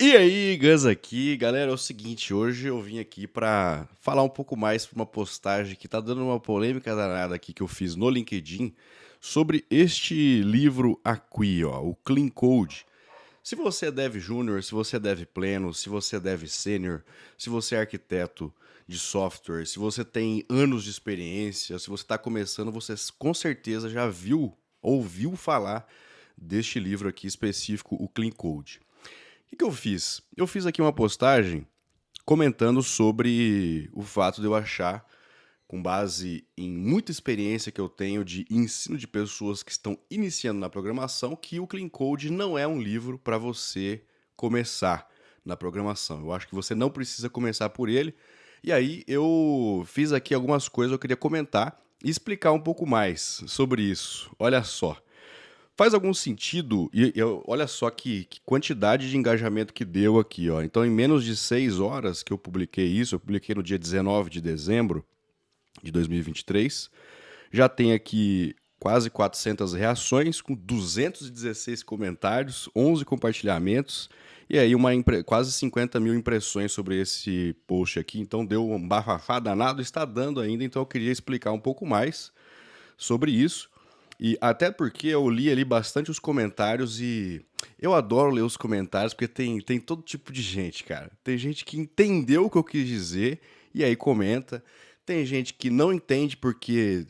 E aí, Gus aqui, galera, é o seguinte, hoje eu vim aqui pra falar um pouco mais sobre uma postagem que tá dando uma polêmica danada aqui que eu fiz no LinkedIn sobre este livro aqui, ó, o Clean Code. Se você é dev júnior, se você é dev pleno, se você é dev sênior, se você é arquiteto de software, se você tem anos de experiência, se você está começando, você com certeza já ouviu falar deste livro aqui específico, o Clean Code. O que eu fiz? Eu fiz aqui uma postagem comentando sobre o fato de eu achar, com base em muita experiência que eu tenho de ensino de pessoas que estão iniciando na programação, que o Clean Code não é um livro para você começar na programação. Eu acho que você não precisa começar por ele. E aí eu fiz aqui algumas coisas que eu queria comentar e explicar um pouco mais sobre isso. Olha só. Faz algum sentido, olha só que quantidade de engajamento que deu aqui, ó. Então, em menos de 6 horas que eu publiquei isso, eu publiquei no dia 19 de dezembro de 2023, já tem aqui quase 400 reações, com 216 comentários, 11 compartilhamentos, e aí quase 50 mil impressões sobre esse post aqui. Então, deu um bafafá danado, está dando ainda, então eu queria explicar um pouco mais sobre isso. E até porque eu li ali bastante os comentários e eu adoro ler os comentários porque tem todo tipo de gente, cara. Tem gente que entendeu o que eu quis dizer e aí comenta. Tem gente que não entende porque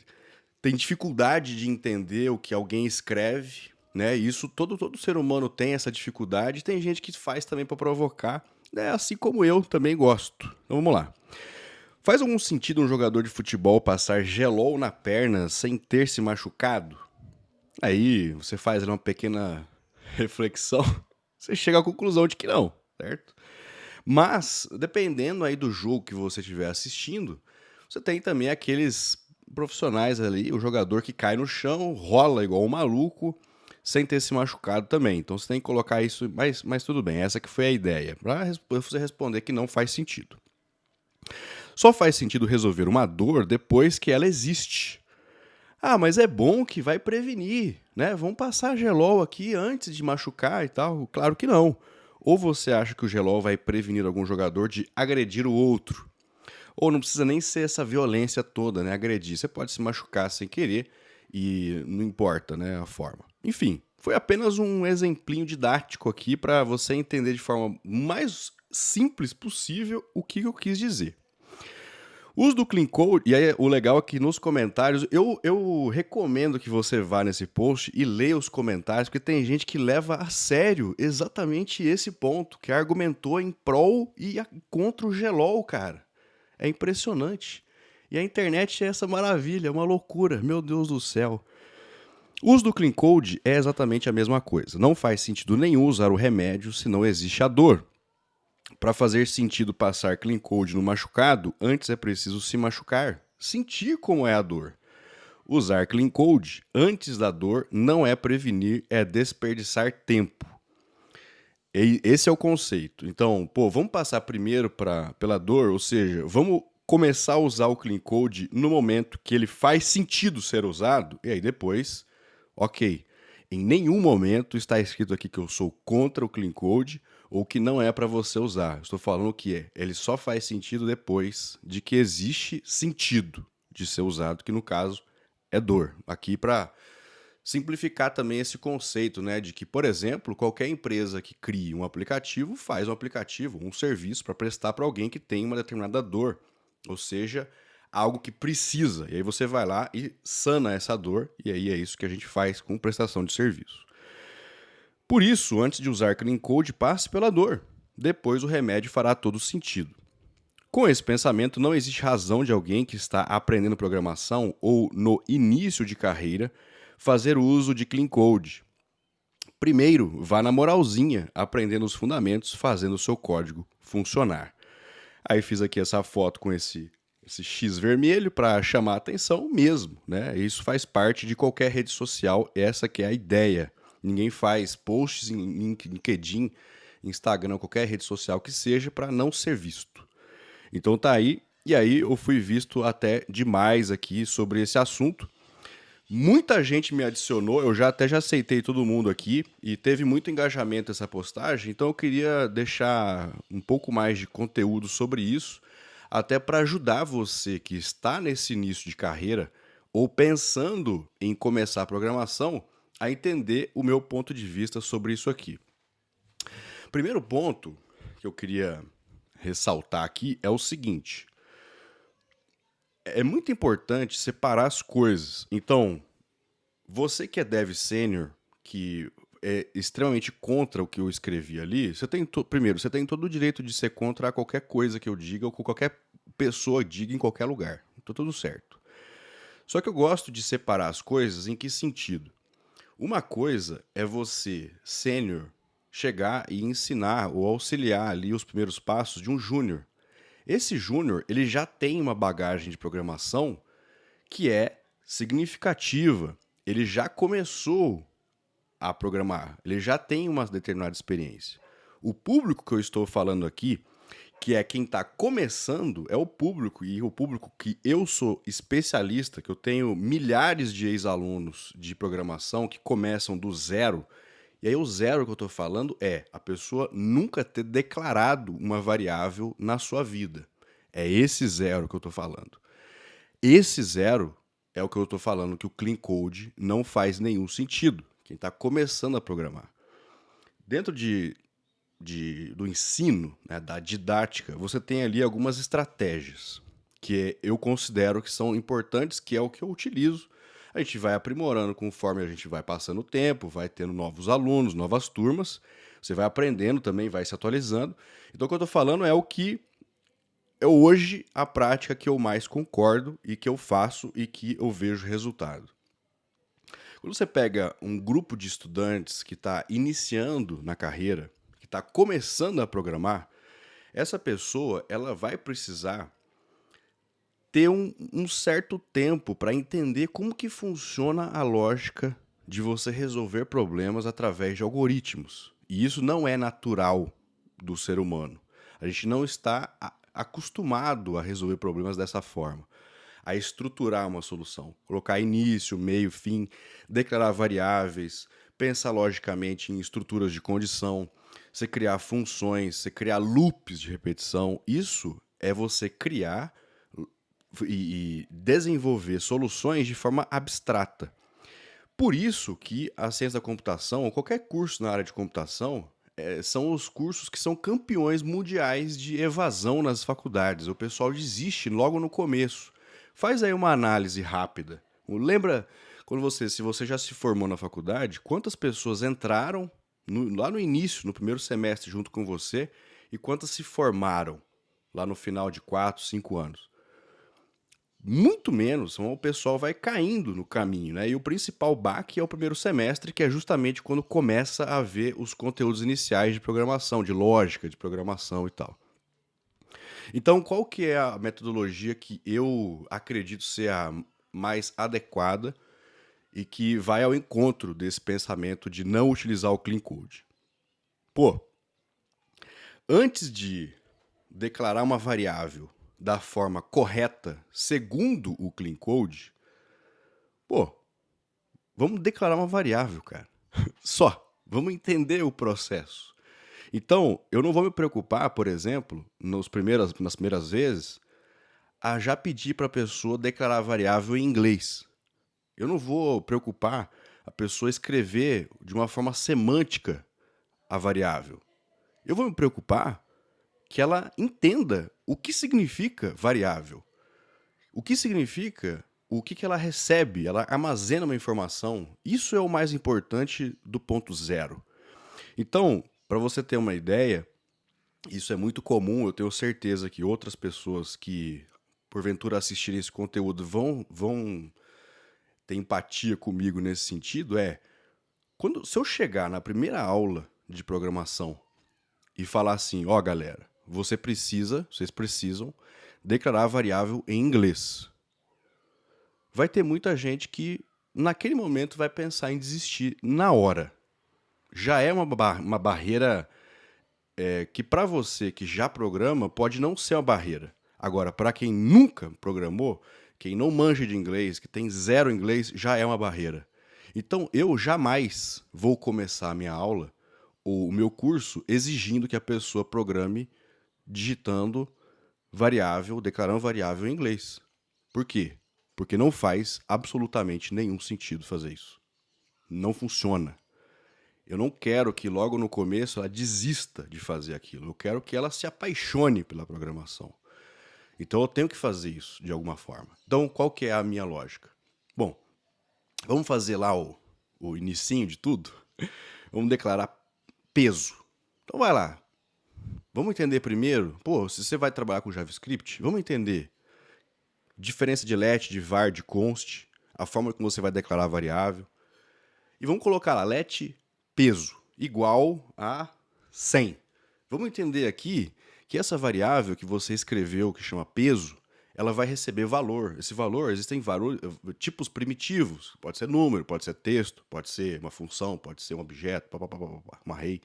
tem dificuldade de entender o que alguém escreve, né? Isso todo ser humano tem essa dificuldade. Tem gente que faz também para provocar, né? Assim como eu também gosto. Então vamos lá. Faz algum sentido um jogador de futebol passar gelol na perna sem ter se machucado? Aí você faz ali uma pequena reflexão, você chega à conclusão de que não, certo? Mas, dependendo aí do jogo que você estiver assistindo, você tem também aqueles profissionais ali, o jogador que cai no chão, rola igual um maluco, sem ter se machucado também. Então você tem que colocar isso, mas tudo bem, essa que foi a ideia, para você responder que não faz sentido. Só faz sentido resolver uma dor depois que ela existe. Ah, mas é bom que vai prevenir, né? Vamos passar gelol aqui antes de machucar e tal. Claro que não. Ou você acha que o gelol vai prevenir algum jogador de agredir o outro. Ou não precisa nem ser essa violência toda, né? Agredir. Você pode se machucar sem querer e não importa, né, a forma. Enfim, foi apenas um exemplinho didático aqui para você entender de forma mais simples possível o que eu quis dizer. O uso do Clean Code, e aí o legal é que nos comentários, eu recomendo que você vá nesse post e leia os comentários, porque tem gente que leva a sério exatamente esse ponto, que argumentou em prol e contra o gelol, cara. É impressionante. E a internet é essa maravilha, é uma loucura, meu Deus do céu. O uso do Clean Code é exatamente a mesma coisa. Não faz sentido nenhum usar o remédio se não existe a dor. Para fazer sentido passar Clean Code no machucado, antes é preciso se machucar, sentir como é a dor. Usar Clean Code antes da dor não é prevenir, é desperdiçar tempo. E esse é o conceito. Então, vamos passar primeiro pela dor, ou seja, vamos começar a usar o Clean Code no momento que ele faz sentido ser usado, e aí depois, ok. Em nenhum momento está escrito aqui que eu sou contra o Clean Code ou que não é para você usar. Estou falando que ele só faz sentido depois de que existe sentido de ser usado, que no caso é dor. Aqui para simplificar também esse conceito, né, de que, por exemplo, qualquer empresa que crie um aplicativo faz um aplicativo, um serviço para prestar para alguém que tem uma determinada dor, ou seja, algo que precisa. E aí você vai lá e sana essa dor, e aí é isso que a gente faz com prestação de serviço. Por isso, antes de usar Clean Code, passe pela dor. Depois o remédio fará todo sentido. Com esse pensamento, não existe razão de alguém que está aprendendo programação ou no início de carreira fazer uso de Clean Code. Primeiro, vá na moralzinha, aprendendo os fundamentos, fazendo o seu código funcionar. Aí fiz aqui essa foto com esse X vermelho para chamar a atenção mesmo, né? Isso faz parte de qualquer rede social, essa que é a ideia. Ninguém faz posts em LinkedIn, Instagram, qualquer rede social que seja para não ser visto. Então tá aí, e aí eu fui visto até demais aqui sobre esse assunto. Muita gente me adicionou, eu já aceitei todo mundo aqui e teve muito engajamento essa postagem, então eu queria deixar um pouco mais de conteúdo sobre isso, até para ajudar você que está nesse início de carreira ou pensando em começar a programação a entender o meu ponto de vista sobre isso aqui. Primeiro ponto que eu queria ressaltar aqui é o seguinte: é muito importante separar as coisas. Então, você que é dev sênior, que é extremamente contra o que eu escrevi ali, primeiro, você tem todo o direito de ser contra qualquer coisa que eu diga ou que qualquer pessoa diga em qualquer lugar. Tá tudo certo. Só que eu gosto de separar as coisas em que sentido? Uma coisa é você, sênior, chegar e ensinar ou auxiliar ali os primeiros passos de um júnior. Esse júnior, ele já tem uma bagagem de programação que é significativa. Ele já começou a programar, ele já tem uma determinada experiência. O público que eu estou falando aqui, que é quem está começando, é o público, e o público que eu sou especialista, que eu tenho milhares de ex-alunos de programação que começam do zero. E aí o zero que eu estou falando é a pessoa nunca ter declarado uma variável na sua vida. É esse zero que eu estou falando. Esse zero é o que eu estou falando, que o Clean Code não faz nenhum sentido. Quem está começando a programar. Dentro do ensino, né, da didática, você tem ali algumas estratégias que eu considero que são importantes, que é o que eu utilizo. A gente vai aprimorando conforme a gente vai passando o tempo, vai tendo novos alunos, novas turmas, você vai aprendendo também, vai se atualizando. Então o que eu estou falando é o que é hoje a prática que eu mais concordo e que eu faço e que eu vejo resultado. Quando você pega um grupo de estudantes que está iniciando na carreira, que está começando a programar, essa pessoa ela vai precisar ter um certo tempo para entender como que funciona a lógica de você resolver problemas através de algoritmos. E isso não é natural do ser humano. A gente não está acostumado a resolver problemas dessa forma, a estruturar uma solução, colocar início, meio, fim, declarar variáveis, pensar logicamente em estruturas de condição, você criar funções, você criar loops de repetição. Isso é você criar e desenvolver soluções de forma abstrata. Por isso que a ciência da computação, ou qualquer curso na área de computação, são os cursos que são campeões mundiais de evasão nas faculdades. O pessoal desiste logo no começo. Faz aí uma análise rápida. Lembra quando se você já se formou na faculdade, quantas pessoas entraram lá no início, no primeiro semestre, junto com você, e quantas se formaram lá no final de 4, 5 anos? Muito menos, o pessoal vai caindo no caminho, né? E o principal baque é o primeiro semestre, que é justamente quando começa a ver os conteúdos iniciais de programação, de lógica de programação e tal. Então, qual que é a metodologia que eu acredito ser a mais adequada e que vai ao encontro desse pensamento de não utilizar o Clean Code? Pô, antes de declarar uma variável da forma correta, segundo o Clean Code, vamos declarar uma variável, cara. Só. Vamos entender o processo. Então, eu não vou me preocupar, por exemplo, nas primeiras vezes, a já pedir para a pessoa declarar a variável em inglês. Eu não vou preocupar a pessoa escrever de uma forma semântica a variável. Eu vou me preocupar que ela entenda o que significa variável. O que significa o que ela recebe, ela armazena uma informação. Isso é o mais importante do ponto zero. Então, para você ter uma ideia, isso é muito comum, eu tenho certeza que outras pessoas que, porventura, assistirem esse conteúdo vão ter empatia comigo nesse sentido, se eu chegar na primeira aula de programação e falar assim, galera, vocês precisam declarar a variável em inglês. Vai ter muita gente que, naquele momento, vai pensar em desistir na hora. Já é uma barreira que, para você que já programa, pode não ser uma barreira. Agora, para quem nunca programou, quem não manja de inglês, que tem zero inglês, já é uma barreira. Então, eu jamais vou começar a minha aula, ou o meu curso, exigindo que a pessoa programe digitando variável, declarando variável em inglês. Por quê? Porque não faz absolutamente nenhum sentido fazer isso. Não funciona. Eu não quero que logo no começo ela desista de fazer aquilo. Eu quero que ela se apaixone pela programação. Então eu tenho que fazer isso de alguma forma. Então qual que é a minha lógica? Bom, vamos fazer lá o inicinho de tudo? Vamos declarar peso. Então vai lá. Vamos entender primeiro, pô, se você vai trabalhar com JavaScript, vamos entender diferença de let, de var, de const, a forma como você vai declarar a variável. E vamos colocar lá, let peso igual a 100. Vamos entender aqui que essa variável que você escreveu, que chama peso, ela vai receber valor. Esse valor, existem tipos primitivos. Pode ser número, pode ser texto, pode ser uma função, pode ser um objeto, uma array.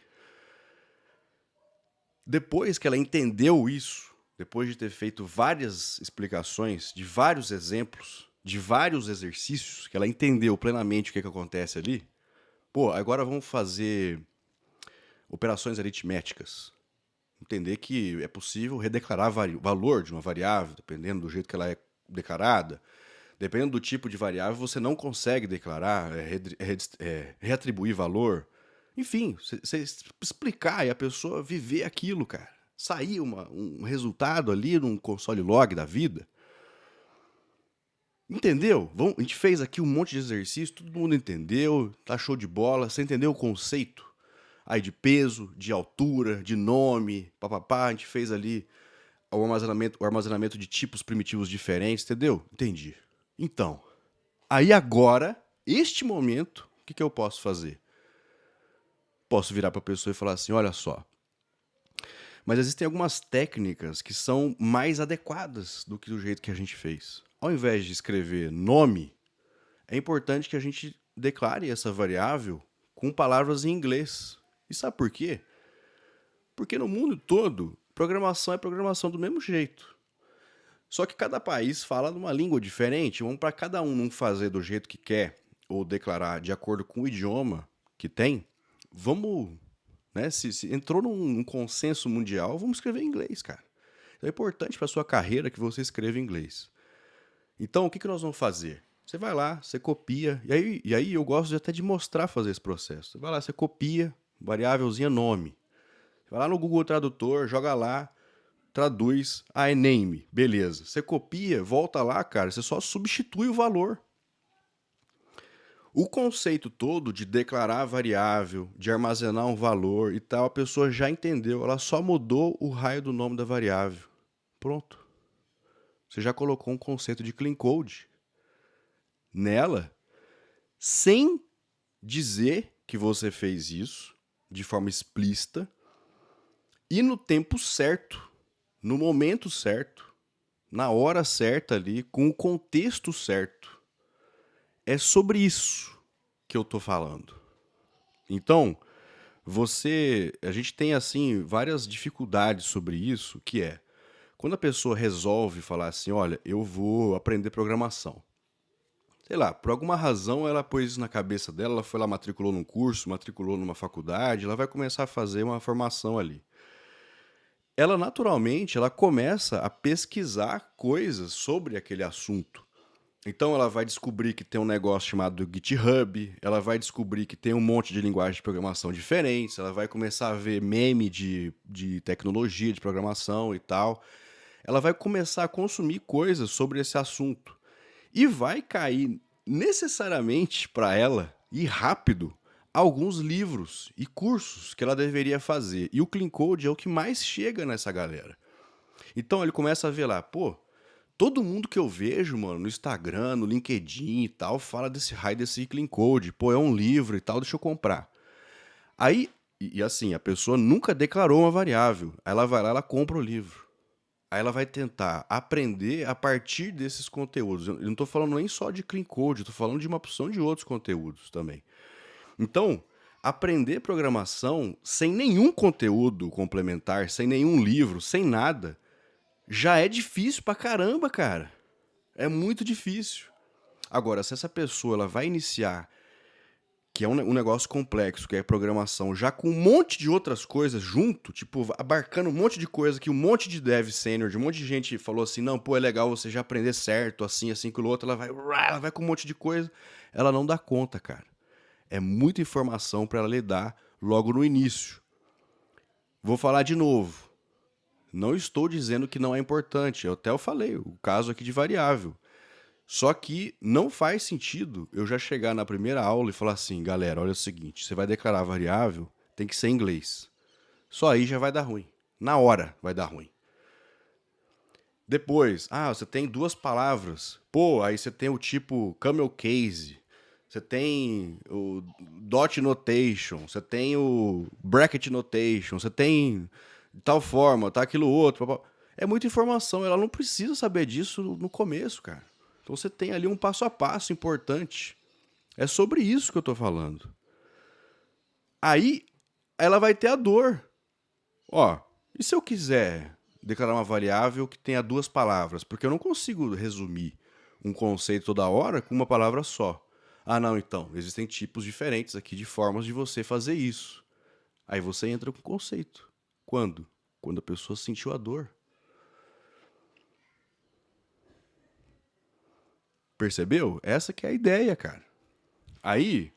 Depois que ela entendeu isso, depois de ter feito várias explicações, de vários exemplos, de vários exercícios, que ela entendeu plenamente o que acontece ali, pô, agora vamos fazer operações aritméticas. Entender que é possível redeclarar valor de uma variável, dependendo do jeito que ela é declarada. Dependendo do tipo de variável, você não consegue declarar, reatribuir valor. Enfim, você explicar e a pessoa viver aquilo, cara. Sair um resultado ali num console log da vida. Entendeu? A gente fez aqui um monte de exercício, todo mundo entendeu, tá show de bola. Você entendeu o conceito? Aí de peso, de altura, de nome, papapá. A gente fez ali o armazenamento de tipos primitivos diferentes, entendeu? Entendi. Então, aí agora, este momento, o que eu posso fazer? Posso virar para a pessoa e falar assim, olha só, mas existem algumas técnicas que são mais adequadas do que do jeito que a gente fez. Ao invés de escrever nome, é importante que a gente declare essa variável com palavras em inglês. E sabe por quê? Porque no mundo todo, programação é programação do mesmo jeito. Só que cada país fala numa língua diferente. Vamos para cada um não fazer do jeito que quer ou declarar de acordo com o idioma que tem. Vamos, né? Se entrou num consenso mundial, vamos escrever em inglês, cara. Então é importante para sua carreira que você escreva em inglês. Então, o que nós vamos fazer? Você vai lá, você copia, e aí eu gosto até de mostrar fazer esse processo. Você vai lá, você copia, variávelzinha nome. Você vai lá no Google Tradutor, joga lá, traduz, é name, beleza. Você copia, volta lá, cara, você só substitui o valor. O conceito todo de declarar variável, de armazenar um valor e tal, a pessoa já entendeu, ela só mudou o raio do nome da variável. Pronto. Você já colocou um conceito de clean code nela, sem dizer que você fez isso de forma explícita e no tempo certo, no momento certo, na hora certa ali, com o contexto certo. É sobre isso que eu tô falando. Então, a gente tem assim várias dificuldades sobre isso, que é quando a pessoa resolve falar assim, olha, eu vou aprender programação. Sei lá, por alguma razão ela pôs isso na cabeça dela, ela foi lá, matriculou num curso, matriculou numa faculdade, ela vai começar a fazer uma formação ali. Ela naturalmente, ela começa a pesquisar coisas sobre aquele assunto. Então ela vai descobrir que tem um negócio chamado GitHub, ela vai descobrir que tem um monte de linguagem de programação diferentes, ela vai começar a ver meme de tecnologia, de programação e tal. Ela vai começar a consumir coisas sobre esse assunto. E vai cair necessariamente para ela, e rápido, alguns livros e cursos que ela deveria fazer. E o Clean Code é o que mais chega nessa galera. Então ele começa a ver lá, pô, todo mundo que eu vejo, mano, no Instagram, no LinkedIn e tal, fala desse raio desse Clean Code. Pô, é um livro e tal, deixa eu comprar. Aí, e assim, a pessoa nunca declarou uma variável. Aí ela vai lá, ela compra o livro. Aí ela vai tentar aprender a partir desses conteúdos. Eu não estou falando nem só de Clean Code, eu estou falando de uma opção de outros conteúdos também. Então, aprender programação sem nenhum conteúdo complementar, sem nenhum livro, sem nada, já é difícil pra caramba, cara. É muito difícil. Agora, se essa pessoa ela vai iniciar, que é um negócio complexo, que é programação, já com um monte de outras coisas junto, tipo, abarcando um monte de coisa que um monte de dev sênior, de um monte de gente falou assim, não, pô, é legal você já aprender certo, assim, assim, com o outro, ela vai com um monte de coisa, ela não dá conta, cara. É muita informação para ela lidar logo no início. Vou falar de novo. Não estou dizendo que não é importante, eu até falei, o caso aqui de variável. Só que não faz sentido eu já chegar na primeira aula e falar assim, galera, olha o seguinte, você vai declarar variável, tem que ser em inglês. Só aí já vai dar ruim. Na hora vai dar ruim. Depois, você tem duas palavras. Pô, aí você tem o tipo camel case, você tem o dot notation, você tem o bracket notation, você tem de tal forma, tá aquilo outro. É muita informação, ela não precisa saber disso no começo, cara. Então você tem ali um passo a passo importante. É sobre isso que eu tô falando. Aí ela vai ter a dor. Ó, e se eu quiser declarar uma variável que tenha duas palavras? Porque eu não consigo resumir um conceito toda hora com uma palavra só. Ah, não, então, existem tipos diferentes aqui de formas de você fazer isso. Aí você entra com o conceito. Quando? Quando a pessoa sentiu a dor. Percebeu? Essa que é a ideia, cara. Aí,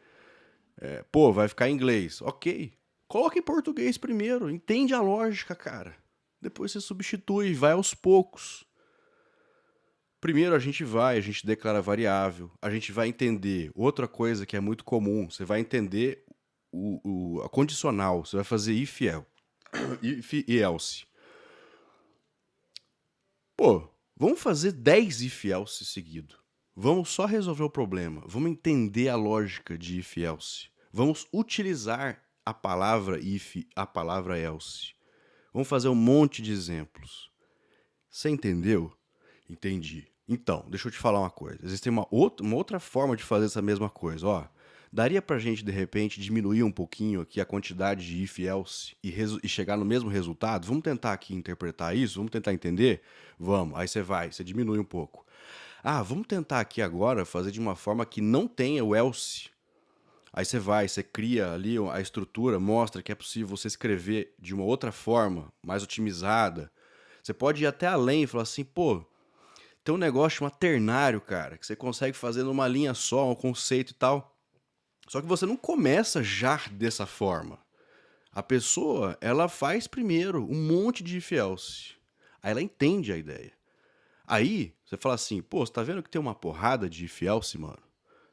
pô, vai ficar em inglês. Ok. Coloca em português primeiro. Entende a lógica, cara. Depois você substitui, vai aos poucos. Primeiro a gente declara variável, a gente vai entender outra coisa que é muito comum, você vai entender a condicional, você vai fazer if e else. Pô, vamos fazer 10 if else seguido. Vamos só resolver o problema, vamos entender a lógica de if else. Vamos utilizar a palavra if, a palavra else. Vamos fazer um monte de exemplos. Você entendeu? Entendi. Então, deixa eu te falar uma coisa. Existe uma outra forma de fazer essa mesma coisa. Ó, daria pra gente, de repente, diminuir um pouquinho aqui a quantidade de if, else e chegar no mesmo resultado? Vamos tentar aqui interpretar isso? Vamos tentar entender? Vamos. Aí você diminui um pouco. Vamos tentar aqui agora fazer de uma forma que não tenha o else. Aí você cria ali a estrutura, mostra que é possível você escrever de uma outra forma, mais otimizada. Você pode ir até além e falar assim, pô, tem um negócio chamado ternário, cara, que você consegue fazer numa linha só, um conceito e tal. Só que você não começa já dessa forma. A pessoa, ela faz primeiro um monte de if else. Aí ela entende a ideia. Aí, você fala assim, pô, você tá vendo que tem uma porrada de if else, mano?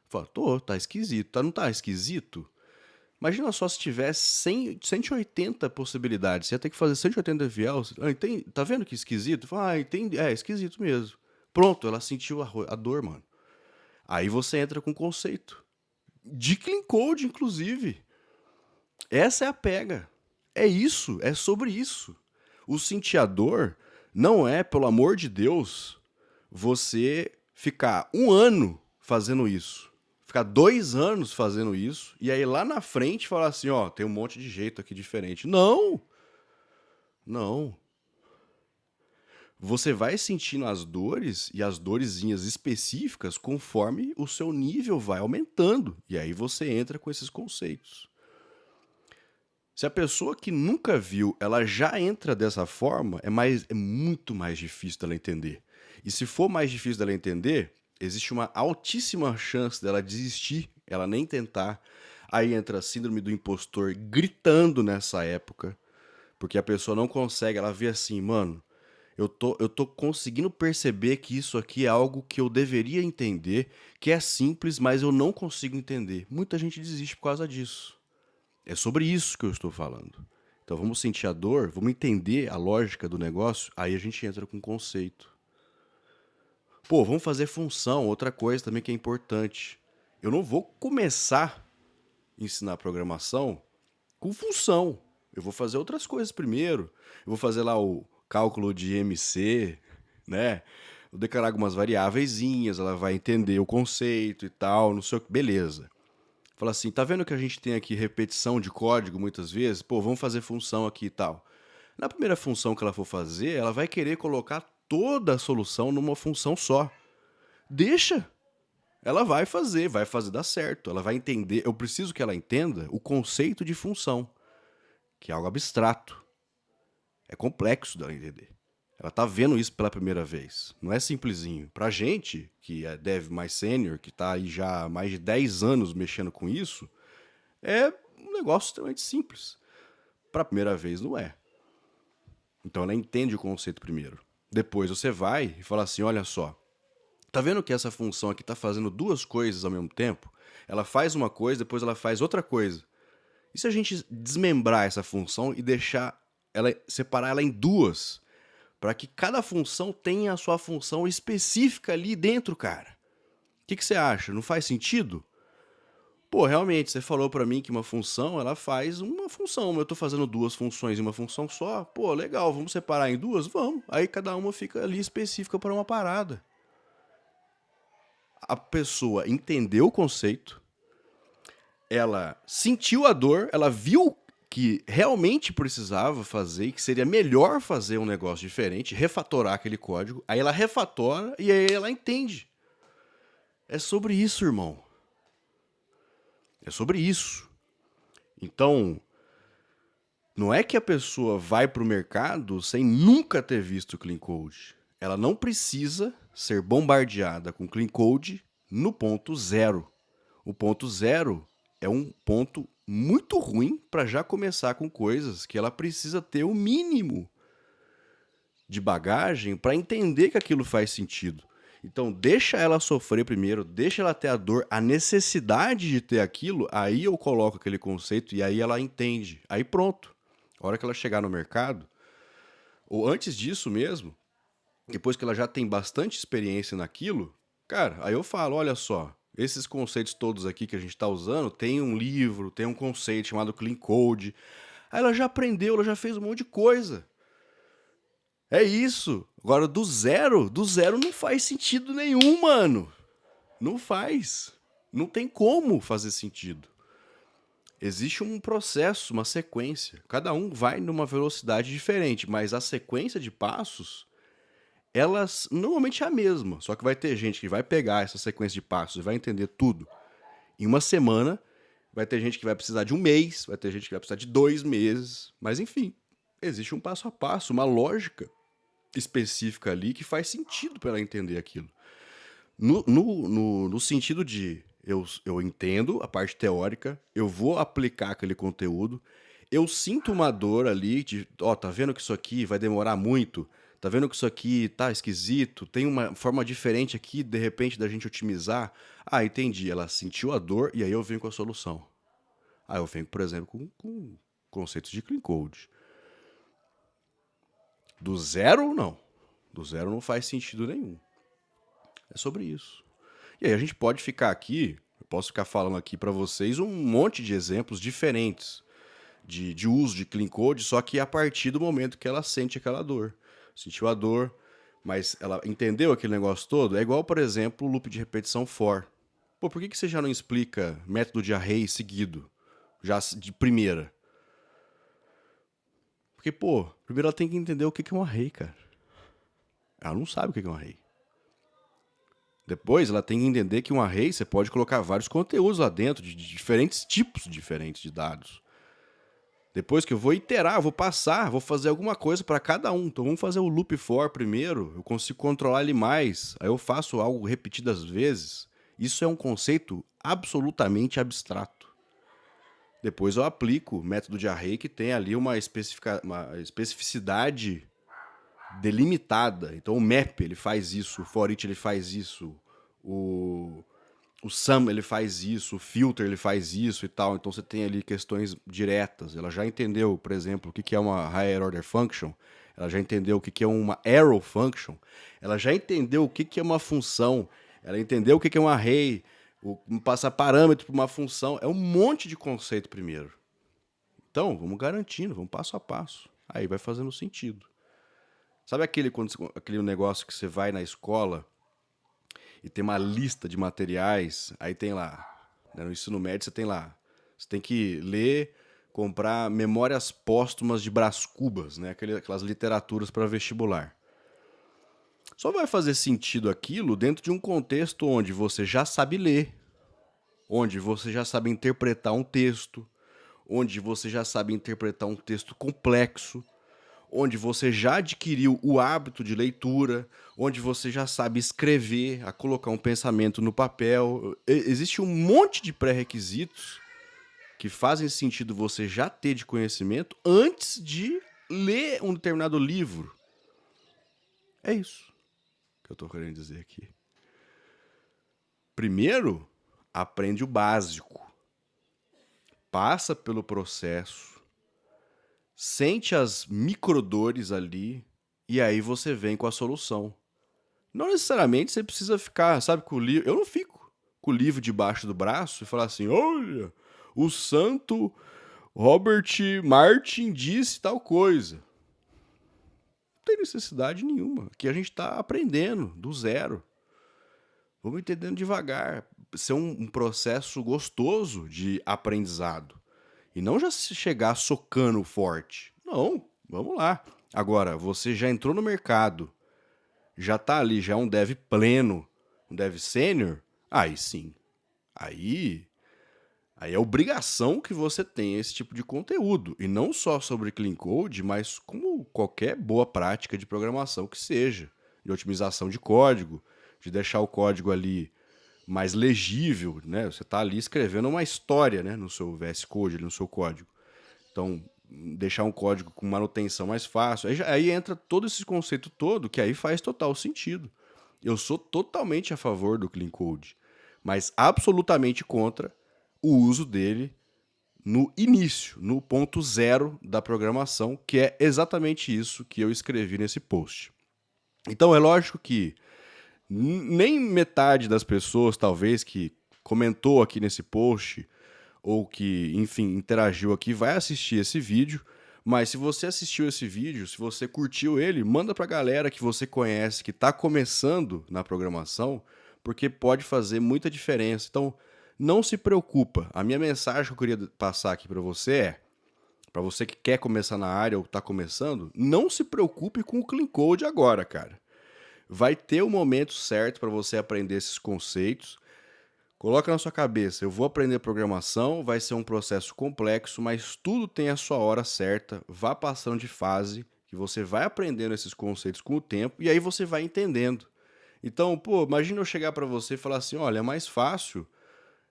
Fala, tá esquisito. Não tá esquisito? Imagina só se tivesse 180 possibilidades. Você ia ter que fazer 180 if else. Tá vendo que esquisito? Fala, entendi. É esquisito mesmo. Pronto, ela sentiu a dor, mano. Aí você entra com o conceito. De clean code, inclusive. Essa é a pega. É isso, é sobre isso. O sentir a dor não é, pelo amor de Deus, você ficar um ano fazendo isso. Ficar 2 anos fazendo isso. E aí lá na frente falar assim, ó, tem um monte de jeito aqui diferente. Não! Não. Você vai sentindo as dores e as dorezinhas específicas conforme o seu nível vai aumentando. E aí você entra com esses conceitos. Se a pessoa que nunca viu, ela já entra dessa forma, é muito mais difícil dela entender. E se for mais difícil dela entender, existe uma altíssima chance dela desistir, ela nem tentar. Aí entra a síndrome do impostor gritando nessa época, porque a pessoa não consegue, ela vê assim, mano, eu tô conseguindo perceber que isso aqui é algo que eu deveria entender, que é simples, mas eu não consigo entender. Muita gente desiste por causa disso. É sobre isso que eu estou falando. Então vamos sentir a dor, vamos entender a lógica do negócio, aí a gente entra com conceito. Pô, vamos fazer função, outra coisa também que é importante. Eu não vou começar a ensinar programação com função. Eu vou fazer outras coisas primeiro. Eu vou fazer lá o cálculo de MC, né? Vou declarar algumas variáveiszinhas, ela vai entender o conceito e tal, não sei o que. Beleza. Fala assim, tá vendo que a gente tem aqui repetição de código muitas vezes? Pô, vamos fazer função aqui e tal. Na primeira função que ela for fazer, ela vai querer colocar toda a solução numa função só. Deixa. Ela vai fazer dar certo. Ela vai entender. Eu preciso que ela entenda o conceito de função, que é algo abstrato. É complexo dela entender. Ela tá vendo isso pela primeira vez. Não é simplesinho. Pra gente, que é dev mais sênior, que tá aí já há mais de 10 anos mexendo com isso, é um negócio extremamente simples. Pra primeira vez, não é. Então ela entende o conceito primeiro. Depois você vai e fala assim, olha só, tá vendo que essa função aqui tá fazendo duas coisas ao mesmo tempo? Ela faz uma coisa, depois ela faz outra coisa. E se a gente desmembrar essa função e deixar ela, separar ela em duas, para que cada função tenha a sua função específica ali dentro, cara? O que você acha? Não faz sentido? Pô, realmente, você falou pra mim que uma função, ela faz uma função. Eu tô fazendo duas funções em uma função só. Pô, legal, vamos separar em duas? Vamos. Aí cada uma fica ali específica para uma parada. A pessoa entendeu o conceito, ela sentiu a dor, ela viu que realmente precisava fazer e que seria melhor fazer um negócio diferente, refatorar aquele código. Aí ela refatora e aí ela entende. É sobre isso, irmão. É sobre isso. Então, não é que a pessoa vai para o mercado sem nunca ter visto Clean Code. Ela não precisa ser bombardeada com Clean Code no ponto zero. O ponto zero é um ponto muito ruim para já começar com coisas que ela precisa ter o mínimo de bagagem para entender que aquilo faz sentido. Então, deixa ela sofrer primeiro, deixa ela ter a dor, a necessidade de ter aquilo, aí eu coloco aquele conceito e aí ela entende. Aí pronto. A hora que ela chegar no mercado, ou antes disso mesmo, depois que ela já tem bastante experiência naquilo, cara, aí eu falo, olha só, esses conceitos todos aqui que a gente está usando, tem um livro, tem um conceito chamado Clean Code. Aí ela já aprendeu, ela já fez um monte de coisa. É isso. Agora, do zero não faz sentido nenhum, mano. Não faz. Não tem como fazer sentido. Existe um processo, uma sequência. Cada um vai numa velocidade diferente, mas a sequência de passos, elas normalmente é a mesma. Só que vai ter gente que vai pegar essa sequência de passos e vai entender tudo em uma semana. Vai ter gente que vai precisar de um mês, vai ter gente que vai precisar de 2 meses. Mas enfim, existe um passo a passo, uma lógica específica ali que faz sentido para ela entender aquilo. No sentido de eu entendo a parte teórica, eu vou aplicar aquele conteúdo, eu sinto uma dor ali de, ó, tá vendo que isso aqui vai demorar muito, tá vendo que isso aqui tá esquisito, tem uma forma diferente aqui, de repente, da gente otimizar. Ah, entendi, ela sentiu a dor e aí eu venho com a solução. Aí eu venho, por exemplo, com conceitos de Clean Code. Do zero, não. Do zero não faz sentido nenhum. É sobre isso. E aí a gente pode ficar aqui, eu posso ficar falando aqui para vocês um monte de exemplos diferentes de uso de Clean Code, só que a partir do momento que ela sente aquela dor. Sentiu a dor, mas ela entendeu aquele negócio todo. É igual, por exemplo, o loop de repetição for. Pô, por que você já não explica método de array seguido? Já de primeira? Porque, pô, primeiro ela tem que entender o que é um array, cara. Ela não sabe o que é um array. Depois, ela tem que entender que um array você pode colocar vários conteúdos lá dentro, de diferentes tipos diferentes de dados. Depois que eu vou iterar, vou passar, vou fazer alguma coisa para cada um. Então vamos fazer o loop for primeiro, eu consigo controlar ele mais, aí eu faço algo repetidas vezes. Isso é um conceito absolutamente abstrato. Depois eu aplico o método de array que tem ali uma especificidade delimitada. Então o map ele faz isso, o for each ele faz isso, o sum ele faz isso, o filter ele faz isso e tal. Então você tem ali questões diretas. Ela já entendeu, por exemplo, o que é uma higher order function. Ela já entendeu o que é uma arrow function. Ela já entendeu o que é uma função. Ela entendeu o que é um array. Passar parâmetro para uma função. É um monte de conceito primeiro. Então, vamos garantindo, vamos passo a passo. Aí vai fazendo sentido. Sabe aquele negócio que você vai na escola e tem uma lista de materiais, aí tem lá, né, no ensino médio você tem lá, você tem que ler, comprar memórias póstumas de Brás Cubas, né, aquelas literaturas para vestibular. Só vai fazer sentido aquilo dentro de um contexto onde você já sabe ler, onde você já sabe interpretar um texto, onde você já sabe interpretar um texto complexo, onde você já adquiriu o hábito de leitura, onde você já sabe escrever, a colocar um pensamento no papel. Existe um monte de pré-requisitos que fazem sentido você já ter de conhecimento antes de ler um determinado livro. É isso que eu tô querendo dizer aqui. Primeiro, aprende o básico. Passa pelo processo, sente as microdores ali e aí você vem com a solução. Não necessariamente você precisa ficar, sabe, com o livro. Eu não fico com o livro debaixo do braço e falar assim: olha, o santo Robert Martin disse tal coisa. Não tem necessidade nenhuma. Aqui a gente está aprendendo do zero. Vamos entendendo devagar. Ser um processo gostoso de aprendizado. E não já se chegar socando forte. Não, vamos lá. Agora, você já entrou no mercado, já tá ali, já é um dev pleno, um dev sênior, aí sim. Aí é obrigação que você tenha esse tipo de conteúdo. E não só sobre Clean Code, mas como qualquer boa prática de programação que seja. De otimização de código, de deixar o código ali mais legível, né? Você está ali escrevendo uma história, né, no seu VS Code, no seu código. Então, deixar um código com manutenção mais fácil. Aí entra todo esse conceito todo, que aí faz total sentido. Eu sou totalmente a favor do Clean Code, mas absolutamente contra o uso dele no início, no ponto zero da programação, que é exatamente isso que eu escrevi nesse post. Então, é lógico que nem metade das pessoas, talvez, que comentou aqui nesse post ou que, enfim, interagiu aqui, vai assistir esse vídeo. Mas se você assistiu esse vídeo, se você curtiu ele, manda pra galera que você conhece, que tá começando na programação, porque pode fazer muita diferença. Então, não se preocupa. A minha mensagem que eu queria passar aqui pra você é, pra você que quer começar na área ou tá começando, não se preocupe com o Clean Code agora, cara. Vai ter o momento certo para você aprender esses conceitos. Coloca na sua cabeça, eu vou aprender programação, vai ser um processo complexo, mas tudo tem a sua hora certa. Vá passando de fase, que você vai aprendendo esses conceitos com o tempo, e aí você vai entendendo. Então, pô, imagina eu chegar para você e falar assim, olha, é mais fácil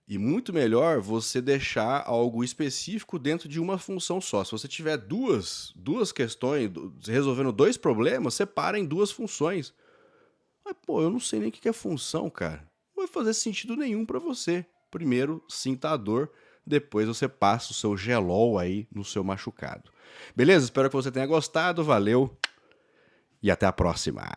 e muito melhor você deixar algo específico dentro de uma função só. Se você tiver duas questões, resolvendo dois problemas, separa em duas funções. Mas, pô, eu não sei nem o que é função, cara. Não vai fazer sentido nenhum pra você. Primeiro, sinta a dor. Depois você passa o seu gelol aí no seu machucado. Beleza? Espero que você tenha gostado. Valeu. E até a próxima.